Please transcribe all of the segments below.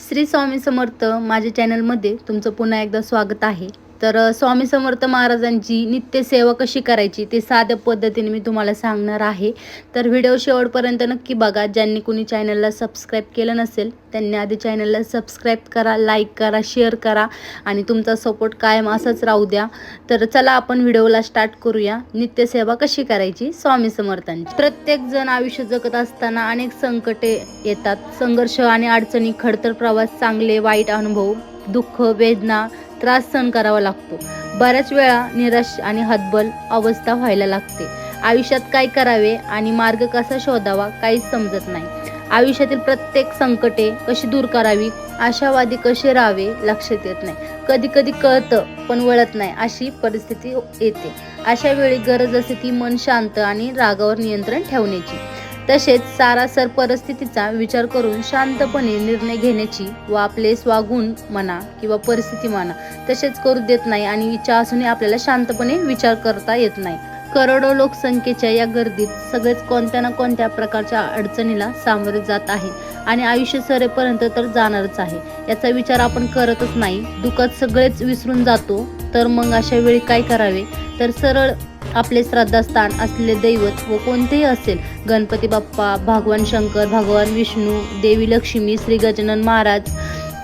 श्री स्वामी समर्थ माझ्या चॅनलमध्ये तुमचं पुन्हा एकदा स्वागत आहे। तर स्वामी समर्थ महाराजांची नित्य सेवा कशी करायची ते साध्या पद्धतीने मी तुम्हाला सांगणार आहे। तर व्हिडिओ शेवटपर्यंत नक्की बघा। ज्यांनी कोणी चॅनलला सबस्क्राइब केलं नसेल त्यांनी आधी चॅनलला सबस्क्राइब करा, लाईक करा, शेअर करा आणि तुमचा सपोर्ट कायम असाच राहू द्या। तर चला आपण व्हिडिओला स्टार्ट करूया। नित्य सेवा कशी करायची स्वामी समर्थांची। प्रत्येक जण आयुष्य जगत असताना अनेक संकटे येतात, संघर्ष आणि अडचणी, खडतर प्रवास, चांगले वाईट अनुभव, दुःख, वेदना, त्रास सहन करावा लागतो। बऱ्याच वेळा निराश आणि हतबल अवस्था व्हायला लागते। आयुष्यात काय करावे आणि मार्ग कसा शोधावा काहीच समजत नाही। आयुष्यातील प्रत्येक संकटे कशी दूर करावी, आशावादी कसे राहावे लक्षात येत नाही। कधी कधी कळतं पण वळत नाही अशी परिस्थिती येते। अशा वेळी गरज असते ती मन शांत आणि रागावर नियंत्रण ठेवण्याची, तसेच सारासर परिस्थितीचा विचार करून शांतपणे निर्णय घेण्याची व आपले स्वगुण म्हणा किंवा परिस्थिती म्हणा तसेच करू देत नाही आणि इच्छा असूनही आपल्याला शांतपणे विचार करता येत नाही। करोडो लोकसंख्येच्या या गर्दीत सगळेच कोणत्या ना कोणत्या प्रकारच्या अडचणीला सामोरे जात आहे आणि आयुष्य सरेपर्यंत तर जाणारच आहे याचा विचार आपण करतच नाही। दुःखात सगळेच विसरून जातो। तर मग अशा वेळी काय करावे, तर सरळ आपले श्रद्धास्थान असलेले दैवत व कोणतेही असेल, गणपती बाप्पा, भगवान शंकर, भगवान विष्णू, देवी लक्ष्मी, श्री गजानन महाराज,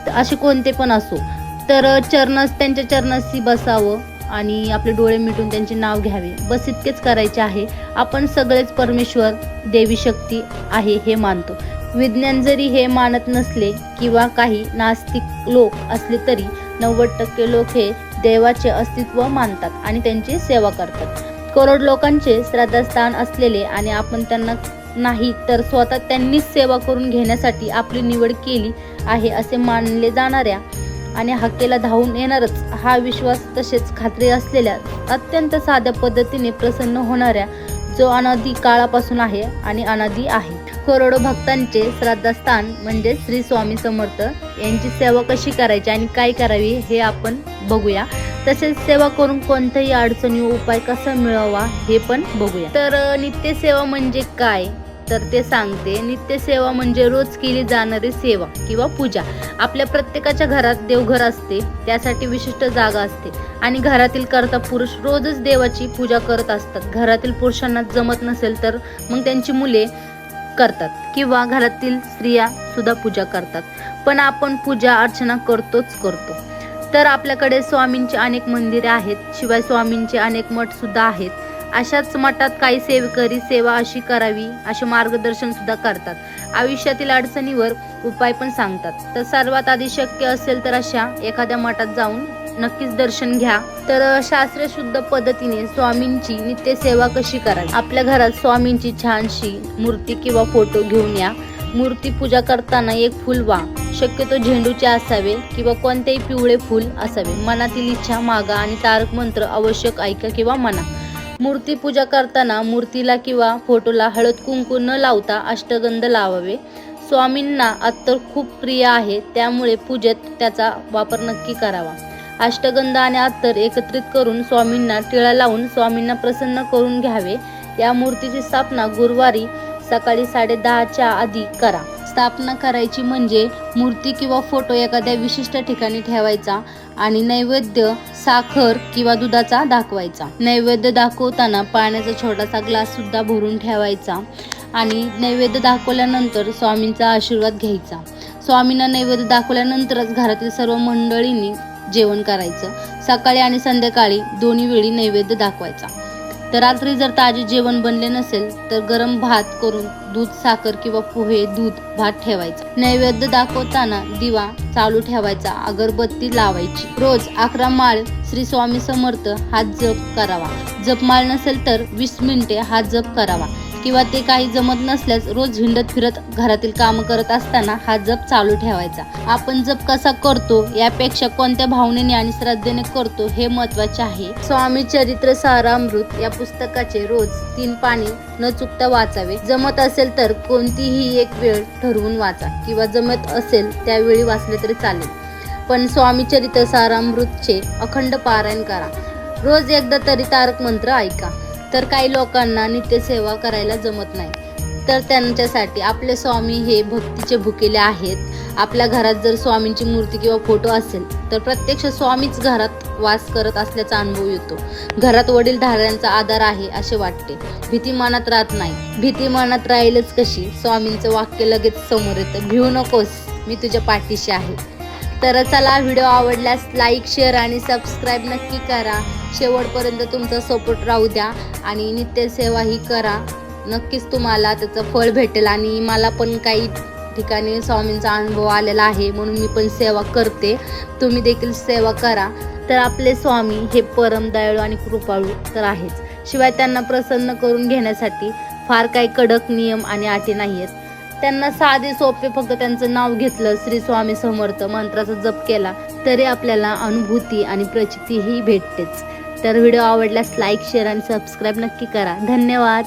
असे कोणते पण असो, तर त्यांच्या चरणाशी बसावं आणि आपले डोळे मिटून त्यांचे नाव घ्यावे। बस इतकेच करायचे आहे। आपण सगळेच परमेश्वर, देवी शक्ती आहे हे मानतो। विज्ञान जरी हे मानत नसले किंवा काही नास्तिक लोक असले तरी 90% लोक हे देवाचे अस्तित्व मानतात आणि त्यांची सेवा करतात। करोड लोकांचे श्रद्धास्थान असलेले आणि आपण त्यांना नाही तर स्वतः त्यांनीच सेवा करून घेण्यासाठी आपली निवड केली आहे असे मानले जाणाऱ्या आणि हक्केला धावून येणारच हा विश्वास, तसेच खात्री असलेल्या, अत्यंत साध्या पद्धतीने प्रसन्न होणाऱ्या, जो अनादी काळापासून आहे आणि अनादी आहे। करोडो भक्तांचे श्रद्धास्थान म्हणजे श्री स्वामी समर्थ यांची सेवा कशी करायची आणि काय करावी हे आपण बघूया। तसेच सेवा करून कोणत्याही अडचणी उपाय कसा मिळवावा हे पण बघूया। तर नित्य सेवा म्हणजे काय, तर ते सांगते। नित्य सेवा म्हणजे रोज केली जाणारी सेवा किंवा पूजा। आपल्या प्रत्येकाच्या घरात देवघर असते, त्यासाठी विशिष्ट जागा असते आणि घरातील कर्ता पुरुष रोजच देवाची पूजा करत असतात। घरातील पुरुषांना जमत नसेल तर मग त्यांची मुले करतात किंवा घरातील स्त्रिया सुद्धा पूजा करतात, पण आपण पूजा अर्चना करतोच करतो। तर आपल्याकडे स्वामींची अनेक मंदिरे आहेत, शिवाय स्वामींचे अनेक मठ सुद्धा आहेत। अशाच मठात काही सेवेकरी सेवा अशी करावी असे मार्गदर्शन सुद्धा करतात। आयुष्यातील अडचणीवर उपाय पण सांगतात। तर सर्वात आधी शक्य असेल तर अशा एखाद्या मठात जाऊन नक्कीच दर्शन घ्या। तर शास्त्रशुद्ध पद्धतीने स्वामींची नित्य सेवा कशी करावी। आपल्या घरात स्वामींची छानशी मूर्ती किंवा फोटो घेऊन या। मूर्ती पूजा करताना एक फूल वा, शक्यतो झेंडूचे असावे किंवा कोणतेही पिवळे फूल असावे। मनातील इच्छा मागा आणि तारक मंत्र आवश्यक ऐका किंवा म्हणा। मूर्ती पूजा करताना मूर्तीला किंवा फोटोला हळद कुंकू न लावता अष्टगंध लावावे। स्वामींना अत्तर खूप प्रिय आहे, त्यामुळे पूजेत त्याचा वापर नक्की करावा। अष्टगंध आणि अत्तर एकत्रित करून स्वामींना टिळा लावून स्वामींना प्रसन्न करून घ्यावे। या मूर्तीची स्थापना गुरुवारी सकाळी 10:30च्या आधी करा। स्थापना करायची म्हणजे मूर्ती किंवा फोटो एखाद्या विशिष्ट ठिकाणी ठेवायचा आणि नैवेद्य साखर किंवा दुधाचा दाखवायचा। नैवेद्य दाखवताना पाण्याचा छोटासा ग्लास सुद्धा भरून ठेवायचा आणि नैवेद्य दाखवल्यानंतर स्वामींचा आशीर्वाद घ्यायचा। स्वामींना नैवेद्य दाखवल्यानंतरच घरातील सर्व मंडळींनी जेवण करायचं। सकाळी आणि संध्याकाळी दोन्ही वेळी नैवेद्य दाखवायचा। तर रात्री जर ताजे जेवण बनले नसेल तर गरम भात करून दूध, साखर किंवा पोहे, दूध, भात ठेवायचा। नैवेद्य दाखवताना दिवा चालू ठेवायचा, अगरबत्ती लावायची। रोज 11 माळ श्री स्वामी समर्थ हा जप करावा। जपमाळ नसेल तर 20 मिनिटे हा जप करावा किंवा ते काही जमत नसल्यास रोज हिंडत फिरत घरातील काम करत असताना हा जप चालू ठेवायचा। आपण जप कसा करतो यापेक्षा कोणत्या भावनेने आणि श्रद्धेने करतो हे महत्त्वाचे आहे। स्वामी चरित्र सारामृत या पुस्तकाचे रोज 3 पाने न चुकता वाचावे। जमत असेल तर कोणतीही एक वेळ ठरवून वाचा किंवा जमत असेल त्यावेळी वाचले तरी चालेल, पण स्वामी चरित्र सारामृतचे अखंड पारायण करा। रोज एकदा तरी तारक मंत्र ऐका। तर काही लोकांना नित्य सेवा करायला जमत नाही, तर त्यांच्यासाठी आपले स्वामी हे भक्तीचे भुकेले आहेत। आपल्या घरात जर स्वामींची मूर्ती किंवा फोटो असेल तर प्रत्यक्ष स्वामीच घरात वास करत असल्याचा अनुभव येतो। घरात वडीलधाऱ्यांचा आधार आहे असे वाटते। भीती मनात राहत नाही। भीती मनात राहीलच कशी? स्वामींचं वाक्य लगेच समोर येतं, भिऊ नकोस, मी तुझ्या पाठीशी आहे। तर चला, व्हिडिओ आवडल्यास लाईक, शेअर आणि सबस्क्राईब नक्की करा। शेवटपर्यंत तुमचा सपोर्ट राहू द्या आणि नित्यसेवाही करा। नक्कीच तुम्हाला त्याचं फळ भेटेल। आणि मला पण काही ठिकाणी स्वामींचा अनुभव आलेला आहे, म्हणून मी पण सेवा करते। तुम्ही देखील सेवा करा। तर आपले स्वामी हे परम दयाळू आणि कृपाळू तर आहेच, शिवाय त्यांना प्रसन्न करून घेण्यासाठी फार काही कडक नियम आणि अटी नाही आहेत। त्यांना साधे सोपे फक्त त्यांचं नाव घेतलं, श्री स्वामी समर्थ मंत्राचा जप केला तरी आपल्याला अनुभूती आणि प्रचिती ही भेटतेच। तर व्हिडिओ आवडल्यास लाईक, शेअर आणि सबस्क्राईब नक्की करा। धन्यवाद।